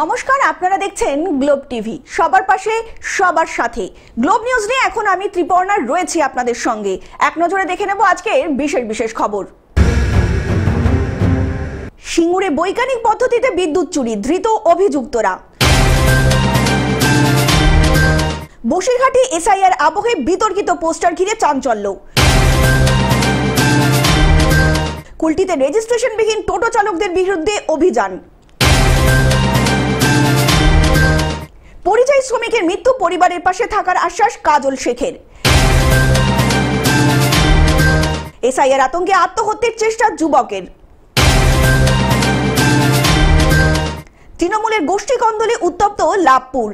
নমস্কার, আপনারা দেখছেন গ্লোব টিভি। সবার পাশে সবার সাথে গ্লোব নিউজ নিয়ে এখন আমি ত্রিপর্ণা রয়েছি আপনাদের সঙ্গে। এক নজরে দেখে নেব আজকের বিশেষ খবর। সিঙ্গুরে বৈজ্ঞানিক পদ্ধতিতে বিদ্যুৎ চুরি, ধৃত অভিযুক্তরা। বসিরহাটে এসআইআর আবহে বিতর্কিত পোস্টার ঘিরে চাঞ্চল্য। কুলটিতে রেজিস্ট্রেশনবিহীন টোটো চালকদের বিরুদ্ধে অভিযান। পরিযায়ী শ্রমিকের মৃত্যু, পরিবারের পাশে থাকার আশ্বাস কাজল শেখের। এসআইআর আতঙ্কে আত্মহত্যার চেষ্টা যুবকের। তৃণমূলের গোষ্ঠী কন্দলে উত্তপ্ত লাভপুর।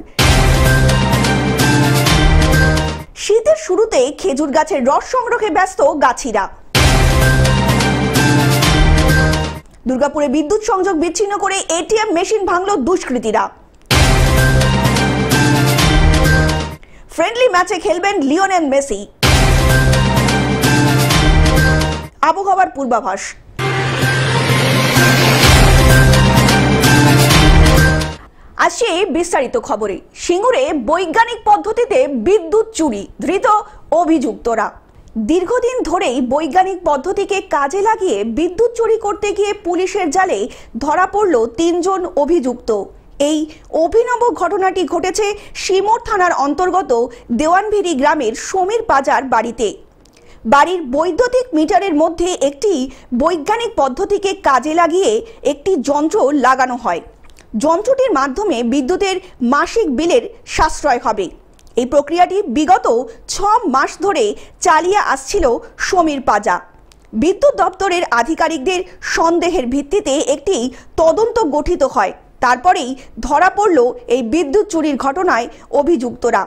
শীতের শুরুতে খেজুর গাছের রস সংগ্রহে ব্যস্ত গাছিরা। দুর্গাপুরে বিদ্যুৎ সংযোগ বিচ্ছিন্ন করে এটিএম মেশিন ভাঙল দুষ্কৃতীরা। ফ্রেন্ডলি ম্যাচে খেলবেন লিওনেল মেসি। আবহাওয়ার পূর্বাভাস। আসছে বিস্তারিত খবরে। সিঙ্গুরে বৈজ্ঞানিক পদ্ধতিতে বিদ্যুৎ চুরি, ধৃত অভিযুক্তরা। দীর্ঘদিন ধরেই বৈজ্ঞানিক পদ্ধতিকে কাজে লাগিয়ে বিদ্যুৎ চুরি করতে গিয়ে পুলিশের জালে ধরা পড়ল ৩ জন অভিযুক্ত। এই অভিনব ঘটনাটি ঘটেছে সিমুর থানার অন্তর্গত দেওয়ানভিরি গ্রামের সমীর বাজার বাড়িতে। বাড়ির বৈদ্যুতিক মিটারের মধ্যে একটি বৈজ্ঞানিক পদ্ধতিকে কাজে লাগিয়ে একটি যন্ত্র লাগানো হয়। যন্ত্রটির মাধ্যমে বিদ্যুতের মাসিক বিলের সাশ্রয় হবে। এই প্রক্রিয়াটি বিগত 6 মাস ধরে চালিয়ে আসছিল সমীর পাজা। বিদ্যুৎ দপ্তরের আধিকারিকদের সন্দেহের ভিত্তিতে একটি তদন্ত গঠিত হয়। তারপরেই ধরা পড়ল এই বিদ্যুৎ চুরির ঘটনায় অভিযুক্তরা।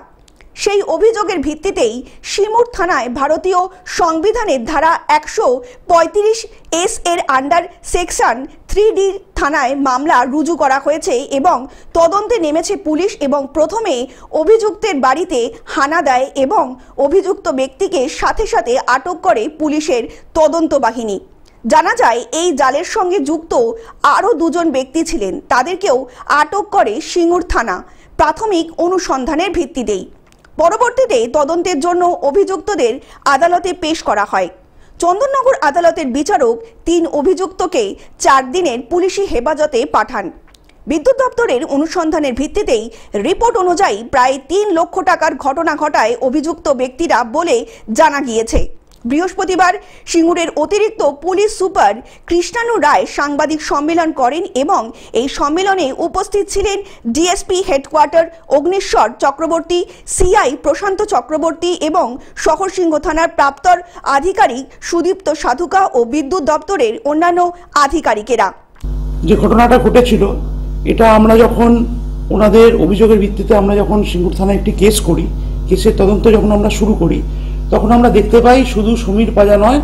সেই অভিযোগের ভিত্তিতেই সিমুর থানায় ভারতীয় সংবিধানের ধারা 135(s) এর আন্ডার সেকশন 3D থানায় মামলা রুজু করা হয়েছে এবং তদন্তে নেমেছে পুলিশ। এবং প্রথমে অভিযুক্তের বাড়িতে হানা দেয় এবং অভিযুক্ত ব্যক্তিকে সাথে সাথে আটক করে পুলিশের তদন্ত বাহিনী। জানা যায় এই জালের সঙ্গে যুক্ত আরও 2 জন ব্যক্তি ছিলেন। তাদেরকেও আটক করে সিঙ্গুর থানা প্রাথমিক অনুসন্ধানের ভিত্তিতেই। পরবর্তীতে তদন্তের জন্য অভিযুক্তদের আদালতে পেশ করা হয়। চন্দননগর আদালতের বিচারক 3 অভিযুক্তকে 4 দিনের পুলিশি হেফাজতে পাঠান। বিদ্যুৎ দপ্তরের অনুসন্ধানের ভিত্তিতেই রিপোর্ট অনুযায়ী প্রায় 3 লক্ষ টাকার ঘটনা ঘটায় অভিযুক্ত ব্যক্তিরা বলে জানা গিয়েছে। বৃহস্পতিবার সিঙ্গুরের অতিরিক্ত পুলিশ সুপার কৃষ্ণানু রায় সাংবাদিক সম্মেলন করেন এবং এই সম্মেলনে উপস্থিত ছিলেন DSP headquarter Agnishwar Chakraborty, CI Prashanta Chakraborty এবং শহরসিংহ থানার প্রাপ্তর আধিকারিক সুদীপ্ত সাধুকা ও বিদ্যুৎ দপ্তরের অন্যান্য আধিকারিকেরা। যে ঘটনাটা ঘটেছিল, এটা আমরা যখন ওনাদের অভিযোগের ভিত্তিতে আমরা যখন সিঙ্গুর থানায় একটি কেস করি, কেসের তদন্ত যখন আমরা শুরু করি, তখন আমরা দেখতে পাই শুধু সমীর পাজা নয়,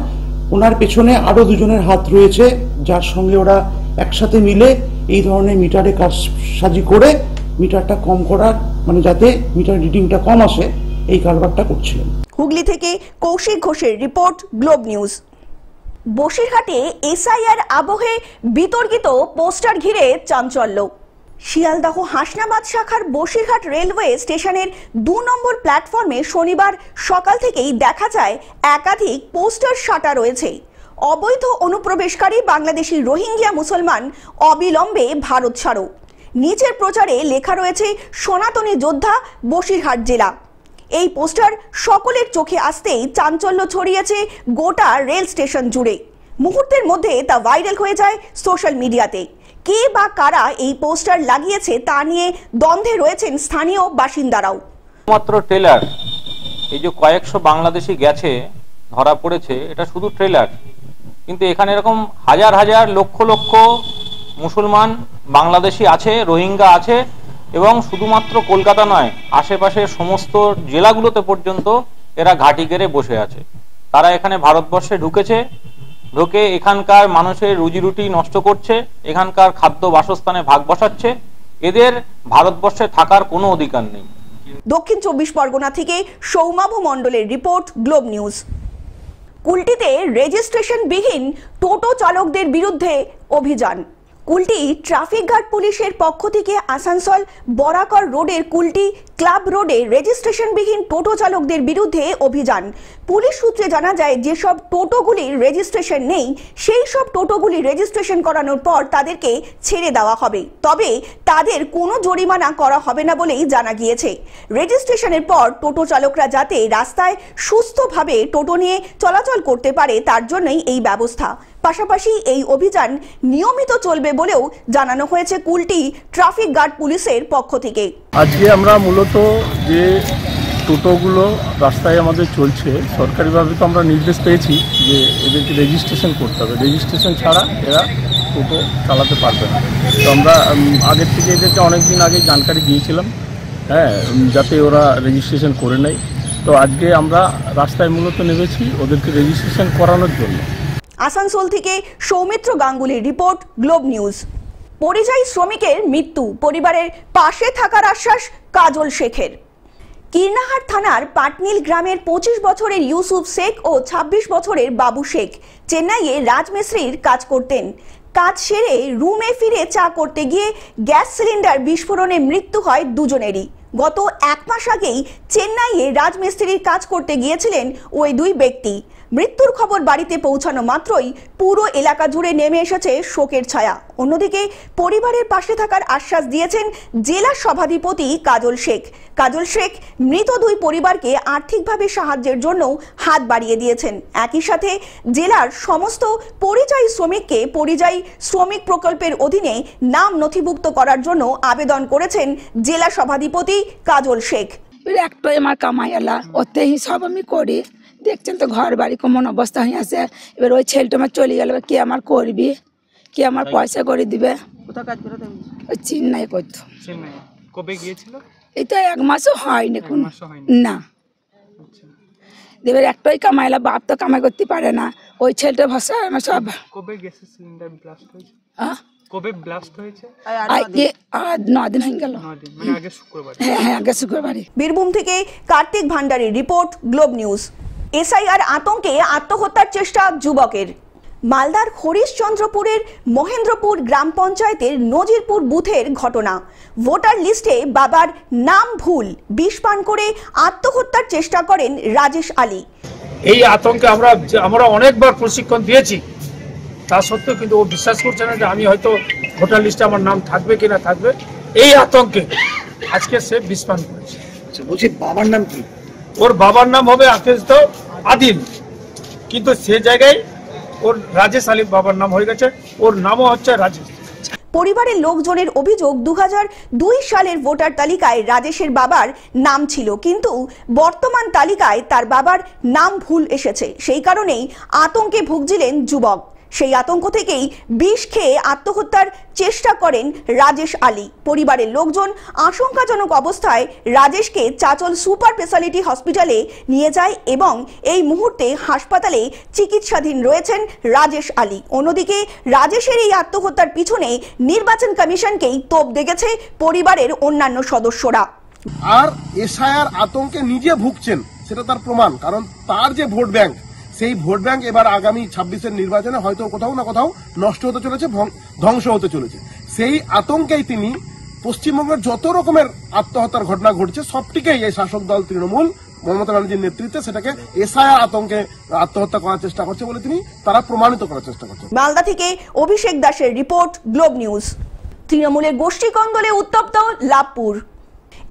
ওনার পেছনে আরো 2 জনের হাত রয়েছে, যার সঙ্গে ওরা একসাথে মিলে এই ধরনের মিটারে কারসাজি করে মিটারটা কম করার, মানে যাতে মিটার রিডিংটা কম আসে, এই কারবারটা করছিলেন। হুগলি থেকে কৌশিক ঘোষের রিপোর্ট, গ্লোব নিউজ। বসিরহাটে এসআইআর আবহে বিতর্কিত পোস্টার ঘিরে চাঞ্চল্য। শিয়ালদহ হাসনাবাদ শাখার বসিরহাট রেলওয়ে স্টেশনের 2 নম্বর প্ল্যাটফর্মে শনিবার সকাল থেকেই দেখা যায় একাধিক পোস্টার সাঁটা রয়েছে। অবৈধ অনুপ্রবেশকারী বাংলাদেশি রোহিঙ্গিয়া মুসলমান অবিলম্বে ভারত ছাড়ো। নিচের প্রচারে লেখা রয়েছে সনাতনী যোদ্ধা বসিরহাট জেলা। এই পোস্টার সকলের চোখে আসতেই চাঞ্চল্য ছড়িয়েছে গোটা রেল স্টেশন জুড়ে। মুহূর্তের মধ্যে তা ভাইরাল হয়ে যায় সোশ্যাল মিডিয়াতে। কে বা কারা এই পোস্টার লাগিয়েছে তা নিয়ে দ্বন্দ্বে রয়েছেন স্থানীয় বাসিন্দারাও। মাত্র ট্রেলার, এই যে কয়েকশো বাংলাদেশি গেছে ধরা পড়েছে, এটা শুধু ট্রেলার, কিন্তু এখানে এরকম হাজার হাজার লক্ষ লক্ষ মুসলমান বাংলাদেশি আছে, রোহিঙ্গা আছে, এবং শুধুমাত্র কলকাতা নয়, আশেপাশের সমস্ত জেলাগুলোতে পর্যন্ত এরা ঘাঁটি গেড়ে বসে আছে। তারা এখানে ভারতবর্ষে ঢুকে এখানকার মানুষের রুজি রুটি নষ্ট করছে, এখানকার খাদ্য বাসস্থানে ভাগ বসাচ্ছে। এদের ভারতবর্ষে থাকার কোনো অধিকার নেই। দক্ষিণ 24 পরগনা থেকে সৌমাভ মণ্ডলের রিপোর্ট, গ্লোব নিউজ। কুলটিতে রেজিস্ট্রেশনবিহীন টোটো চালকদের বিরুদ্ধে অভিযান। কুলটি ট্রাফিক গার্ড পুলিশের পক্ষ থেকে আসানসোল বরাকর রোডের কুলটি ক্লাব রোডে রেজিস্ট্রেশনবিহীন টোটো চালকদের বিরুদ্ধে অভিযান। পুলিশ সূত্রে জানা যায়, যেসব টোটোগুলির রেজিস্ট্রেশন নেই সেই সব টোটোগুলি রেজিস্ট্রেশন করানোর পর তাদেরকে ছেড়ে দেওয়া হবে, তবে তাদের কোনো জরিমানা করা হবে না বলেই জানা গিয়েছে। রেজিস্ট্রেশনের পর টোটো চালকরা যাতে রাস্তায় সুস্থভাবে টোটো নিয়ে চলাচল করতে পারে তার জন্যই এই ব্যবস্থা। পাশাপাশি এই অভিযান নিয়মিত চলবে বলেও জানানো হয়েছে কুলটি ট্রাফিক গার্ড পুলিশের পক্ষ থেকে। আজকে আমরা মূলত যে টোটোগুলো রাস্তায় আমাদের চলছে, সরকারিভাবে তো আমরা নির্দেশ পেয়েছি যে এদেরকে রেজিস্ট্রেশন করতে হবে, রেজিস্ট্রেশন ছাড়া এরা টোটো চালাতে পারবে না। তো আমরা আগের থেকে এদেরকে অনেক দিন আগে জানকারি দিয়েছিলাম, যাতে ওরা রেজিস্ট্রেশন করে নেয়। তো আজকে আমরা রাস্তায় মূলত নেমেছি ওদেরকে রেজিস্ট্রেশন করানোর জন্য। আসানসোল থেকে সৌমিত্র গাঙ্গুলির রিপোর্ট, গ্লোব নিউজ। পরিযায়ী শ্রমিকের মৃত্যু, পরিবারের পাশে থাকার আশ্বাস কাজল শেখের। কীর্ণাহাট থানার পাটনিল গ্রামের 25 বছরের ইউসুফ শেখ ও 26 বছরের বাবু শেখ চেন্নাইয়ে রাজমিস্ত্রির কাজ করতেন। কাজ সেরে রুমে ফিরে চা করতে গিয়ে গ্যাস সিলিন্ডার বিস্ফোরণে মৃত্যু হয় দুজনেরই। গত 1 মাস আগেই চেন্নাইয়ে রাজমিস্ত্রির কাজ করতে গিয়েছিলেন ওই দুই ব্যক্তি। মৃত্যুর খবর বাড়িতে পৌঁছানো মাত্রই পুরো এলাকা জুড়ে নেমে এসেছে শোকের ছায়া। অন্যদিকে পরিবারের পাশে থাকার আশ্বাস দিয়েছেন জেলা সভাধিপতি কাজল শেখ। কাজল শেখ মৃত দুই পরিবারকে আর্থিকভাবে সাহায্যের জন্য হাত বাড়িয়ে দিয়েছেন। একই সাথে জেলার সমস্ত পরিযায়ী শ্রমিককে পরিযায়ী শ্রমিক প্রকল্পের অধীনে নাম নথিভুক্ত করার জন্য আবেদন করেছেন জেলা সভাধিপতি কাজল শেখ। একটাই আমার কামাই এলা, ওতেই সব আমি করি। দেখছেন তো ঘর বাড়ি কেমন অবস্থা হয়ে আছে। এবার ওই ছেলেটা আমার চলে গেল, কে আমার করবি, কে আমার পয়সা করে দিবে। ওই চেন্নাই করতো। কবে গিয়েছিল? এই তো 1 মাসও হয়নি কোন না। এবার একটাই কামাইলা, বাপ তো কামাই করতে পারে না। ওই ছেলেটা ভাষা আমার সব। কবে গ্যাসের সিলিন্ডার ব্লাস্ট হয়েছে? কবে ব্লাস্ট হয়েছে? 9 দিন হয়ে গেল। 9 দিন মানে আগে শুক্রবার। হ্যাঁ, আগে শুক্রবারে। বীরভূম থেকে কার্তিক ভান্ডারীর রিপোর্ট, গ্লোব নিউজ। এসআইআর আতঙ্কে আত্মহত্যার চেষ্টা যুবকের। মালদার হরিশচন্দ্রপুরের মহেন্দ্রপুর গ্রাম পঞ্চায়েতের নজিরপুর বুথের ঘটনা। ভোটার লিস্টে বাবার নাম ভুল, বিষ পান করে আত্মহত্যার চেষ্টা করেন রাজেশ আলী। এই আতঙ্কে আমরা অনেকবার প্রশিক্ষণ দিয়েছি, তা সত্ত্বেও কিন্তু ও বিশ্বাস করছে না যে আমি হয়তো ভোটার লিস্টে আমার নাম থাকবে কিনা থাকবে। এই আতঙ্কে আজকে সে বিষ পান করেছে। বলছি বাবার নাম কি? ওর বাবার নাম হবে আদিল, কিন্তু সে জায়গায় ওর রাজেশ আলী বাবার নাম হয়ে গেছে, ওর নামও হচ্ছে রাজেশ। পরিবারের লোকজনের অভিযোগ, 2002 সালের ভোটার তালিকায় রাজেশের বাবার নাম ছিল, কিন্তু বর্তমান তালিকায় তার বাবার নাম ভুল এসেছে। সেই কারণেই আতঙ্কে ভুগছিলেন যুবক। সেই আতঙ্ক থেকেই বিষ খেয়ে আত্মহত্যার চেষ্টা করেন রাজেশ আলী। পরিবারের লোকজন আশঙ্কাজনক অবস্থায় রাজেশকে চাচল সুপার স্পেশালিটি হসপিটালে নিয়ে যায় এবং এই মুহূর্তে হাসপাতালে চিকিৎসাধীন রয়েছেন রাজেশ আলী। অন্যদিকে রাজেশের এই আত্মহত্যার পিছনে নির্বাচন কমিশনকেই তোপ দেখেছে পরিবারের অন্যান্য সদস্যরা। আর এসআইআর আতঙ্কে নিজে ভুগছেন সেটা তার প্রমাণ, কারণ তার যে ভোট ব্যাংক, সেই ভোট ব্যাংক এবার আগামী 26-এর নির্বাচনে হয়তো কোথাও না কোথাও নষ্ট হতে চলেছে, ধ্বংস হতে চলেছে। সেই আতঙ্কেই তিনি পশ্চিমবঙ্গের যত রকমের আত্মহত্যার ঘটনা ঘটছে সবটিকেই এই শাসক দল তৃণমূল মমতা ব্যানার্জির নেতৃত্বে সেটাকে এসআইআর আতঙ্কে আত্মহত্যা করার চেষ্টা করছে বলে তারা প্রমাণিত করার চেষ্টা করছে। মালদা থেকে অভিষেক দাসের রিপোর্ট, গ্লোব নিউজ। তৃণমূলের গোষ্ঠী কন্দলে উত্তপ্ত লাভপুর।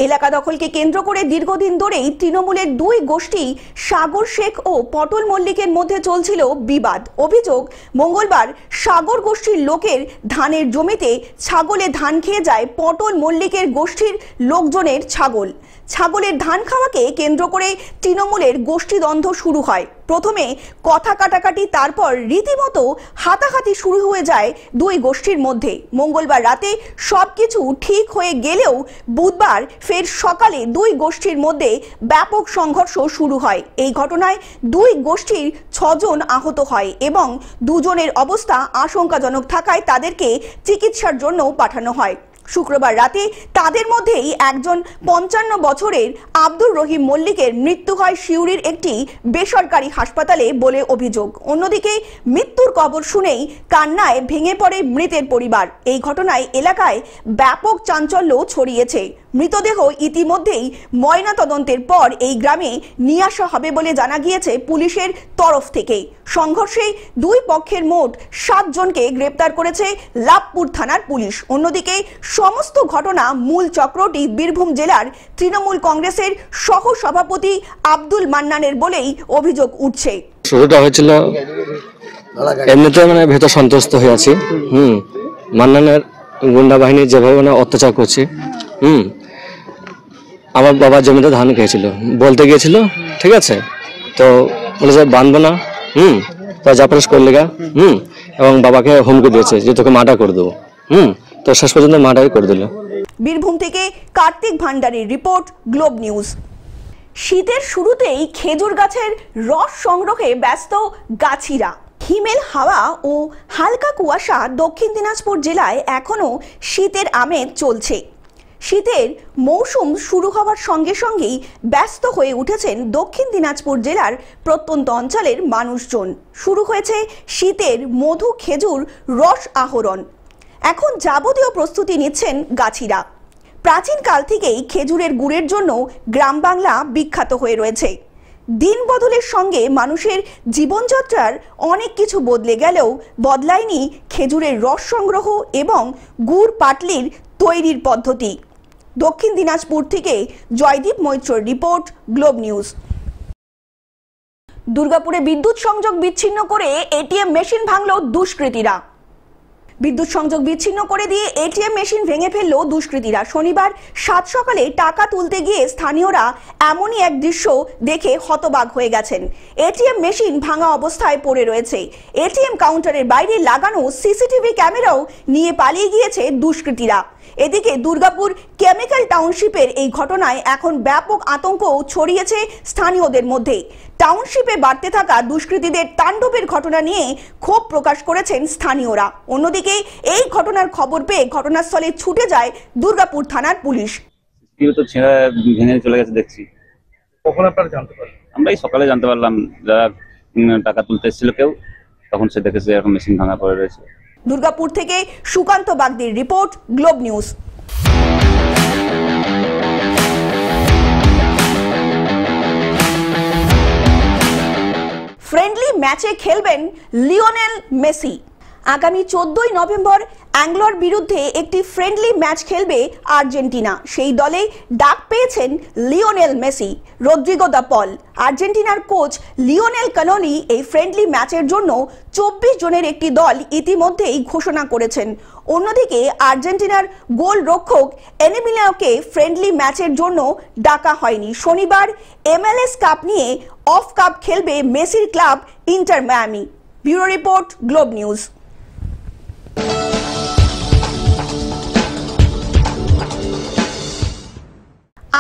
এলাকা দখলকে কেন্দ্র করে দীর্ঘদিন ধরেই তৃণমূলের দুই গোষ্ঠী সাগর শেখ ও পটল মল্লিকের মধ্যে চলছিল বিবাদ। অভিযোগ, মঙ্গলবার সাগর গোষ্ঠীর লোকের ধানের জমিতে ছাগলে ধান খেয়ে যায় পটল মল্লিকের গোষ্ঠীর লোকজনের ছাগল। ছাগলের ধান খাওয়াকে কেন্দ্র করে তৃণমূলের গোষ্ঠীদ্বন্দ্ব শুরু হয়। প্রথমে কথা কাটাকাটি, তারপর রীতিমতো হাতাহাতি শুরু হয়ে যায় দুই গোষ্ঠীর মধ্যে। মঙ্গলবার রাতে সবকিছু ঠিক হয়ে গেলেও বুধবার ফের সকালে দুই গোষ্ঠীর মধ্যে ব্যাপক সংঘর্ষ শুরু হয়। এই ঘটনায় দুই গোষ্ঠীর 6 জন আহত হয় এবং দুজনের অবস্থা আশঙ্কাজনক থাকায় তাদেরকে চিকিৎসার জন্য পাঠানো হয়। শুক্রবার রাতে তাদের মধ্যেই একজন 55 বছরের আব্দুর রহিম মল্লিকের মৃত্যু হয় সিউড়ির একটি বেসরকারি হাসপাতালে বলে অভিযোগ। অন্যদিকে মৃত্যুর খবর শুনেই কান্নায় ভেঙে পড়ে মৃতের পরিবার। এই ঘটনায় এলাকায় ব্যাপক চাঞ্চল্য ছড়িয়েছে। মৃতদেহ ইতিমধ্যেই ময়না তদন্তের পর এই গ্রামে নিয়ে আসা হবে বলে জানা গিয়েছে পুলিশের তরফ থেকে। সংঘর্ষে দুই পক্ষের মোট 7 জনকে গ্রেপ্তার করেছে লাভপুর থানার পুলিশ। অন্যদিকে সমস্ত ঘটনা মূল চক্রটি বীরভূম জেলার তৃণমূল কংগ্রেসের সহ সভাপতি আব্দুল মান্নানের বলেই অভিযোগ উঠছে। শুরুটা হয়েছিল এমনিতে মানে ভেতর সন্তুষ্ট হয়ে আছি। মান্নানের গুন্ডা বাহিনী যেভাবে মানে অত্যাচার করছে। আমার বাবা জমিতে ধান খেয়েছিল, বলতে গিয়েছিল, ঠিক আছে, তো বলেছে বাঁধবো না, তো জাপারেস করলে গা, এবং বাবাকে হুমকি দিয়েছে যে তোকে মার্ডার করে দেবো। তো শেষ পর্যন্ত মার্ডারই করে দিল। বীরভূম থেকে কার্তিক ভান্ডারীর রিপোর্ট, গ্লোব নিউজ। শীতের শুরুতেই খেজুর গাছের রস সংগ্রহে ব্যস্ত গাছিরা। হিমেল হাওয়া ও হালকা কুয়াশা দক্ষিণ দিনাজপুর জেলায় এখনও শীতের আমেজ চলছে। শীতের মৌসুম শুরু হওয়ার সঙ্গে সঙ্গেই ব্যস্ত হয়ে উঠেছেন দক্ষিণ দিনাজপুর জেলার প্রত্যন্ত অঞ্চলের মানুষজন। শুরু হয়েছে শীতের মধু খেজুর রস আহরণ। এখন যাবতীয় প্রস্তুতি নিচ্ছেন গাছিরা। প্রাচীনকাল থেকেই খেজুরের গুড়ের জন্য গ্রাম বাংলা বিখ্যাত হয়ে রয়েছে। দিন বদলের সঙ্গে মানুষের জীবনযাত্রার অনেক কিছু বদলে গেলেও বদলায়নি খেজুরের রস সংগ্রহ এবং গুড় পাটলির তৈরির পদ্ধতি। দক্ষিণ দিনাজপুর থেকে জয়দীপ মৈত্রর রিপোর্ট, গ্লোব নিউজ। দুর্গাপুরে বিদ্যুৎ সংযোগ বিচ্ছিন্ন করে এটিএম মেশিন ভাঙল দুষ্কৃতীরা। বিদ্যুৎ সংযোগ বিচ্ছিন্ন করে দিয়ে এটিএম মেশিন ভেঙে ফেলল দুষ্কৃতীরা। শনিবার সাত সকালে টাকা তুলতে গিয়ে স্থানীয়রা এমনই এক দৃশ্য দেখে হতবাক হয়ে গেছেন। এটিএম মেশিন ভাঙা অবস্থায় পড়ে রয়েছে। এটিএম কাউন্টারের বাইরে লাগানো সিসিটিভি ক্যামেরাও নিয়ে পালিয়ে গিয়েছে দুষ্কৃতীরা। এদিকে দুর্গাপুর কেমিক্যাল টাউনশিপের এই ঘটনায় এখন ব্যাপক আতঙ্ক ছড়িয়েছে স্থানীয়দের মধ্যে। টাউনশিপে বাড়তে থাকা দুষ্কৃতীদের তাণ্ডবের ঘটনা নিয়ে ক্ষোভ প্রকাশ করেছেন স্থানীয়রা। অন্যদিকে এই ঘটনার খবর পেয়ে ঘটনাস্থলে ছুটে যায় দুর্গাপুর থানার পুলিশ। তো ছেঁড়া ভেঙে চলে গেছে দেখছি। কখন আপনারা জানতে পারলেন? আমরা এই সকালে জানতে পারলাম, যারা টাকা তুলতে এসেছিল কেউ, তখন সে দেখেছে এখন মেশিন ভাঙা পড়ে রয়েছে। দুর্গাপুর থেকে সুকান্ত বাগদির রিপোর্ট, গ্লোব নিউজ। ফ্রেন্ডলি ম্যাচে খেলবেন লিওনেল মেসি। আগামী 14ই নভেম্বর অ্যাংলোর বিরুদ্ধে একটি ফ্রেন্ডলি ম্যাচ খেলবে আর্জেন্টিনা। সেই দলে ডাক পেয়েছেন লিওনেল মেসি, রদ্রিগো দা পল। আর্জেন্টিনার কোচ লিওনেল স্ক্যালোনি এই ফ্রেন্ডলি ম্যাচের জন্য 24 জনের একটি দল ইতিমধ্যেই ঘোষণা করেছেন। অন্যদিকে আর্জেন্টিনার গোলরক্ষক এমিলিয়ানোকে ফ্রেন্ডলি ম্যাচের জন্য ডাকা হয়নি। শনিবার MLS কাপ নিয়ে অফ কাপ খেলবে মেসির club inter Miami. Bureau report, Globe news.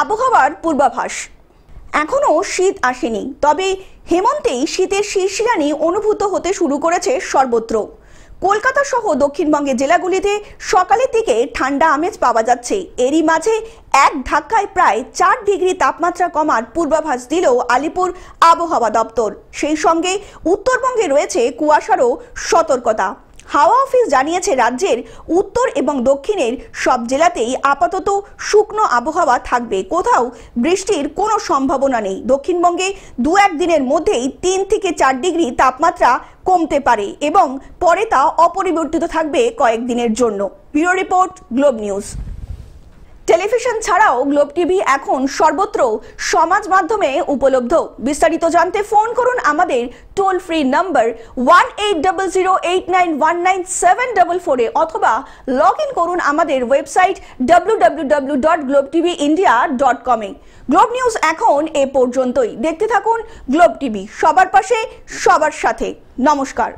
আবহাওয়ার পূর্বাভাস। এখনো শীত আসেনি, তবে হেমন্তেই শীতের শিরশিরানি অনুভূত হতে শুরু করেছে সর্বত্র। কলকাতা সহ দক্ষিণবঙ্গের জেলাগুলিতে সকালের দিকে ঠান্ডা আমেজ পাওয়া যাচ্ছে। এরই মাঝে এক ধাক্কায় প্রায় 4 ডিগ্রি তাপমাত্রা কমার পূর্বাভাস দিল আলিপুর আবহাওয়া দপ্তর। সেই সঙ্গে উত্তরবঙ্গে রয়েছে কুয়াশারও সতর্কতা। হাওয়া অফিস জানিয়েছে রাজ্যের উত্তর এবং দক্ষিণের সব জেলাতেই আপাতত শুকনো আবহাওয়া থাকবে। কোথাও বৃষ্টির কোনো সম্ভাবনা নেই। দক্ষিণবঙ্গে 2-1 দিনের মধ্যেই 3 থেকে 4 ডিগ্রি তাপমাত্রা কমতে পারে এবং পরে তা অপরিবর্তিত থাকবে কয়েকদিনের জন্য। Bureau report, Globe news. Television ছাড়াও গ্লোব টিভি এখন সর্বত্র সমাজ মাধ্যমে উপলব্ধ। বিস্তারিত জানতে ফোন করুন আমাদের টোল ফ্রি নম্বর 1800891974 অথবা লগ ইন করুন আমাদের ওয়েবসাইট www.globetvindia.com এ। গ্লোব নিউজ এখন এ পর্যন্তই। দেখতে থাকুন গ্লোব টিভি, সবার পাশে সবার সাথে। নমস্কার।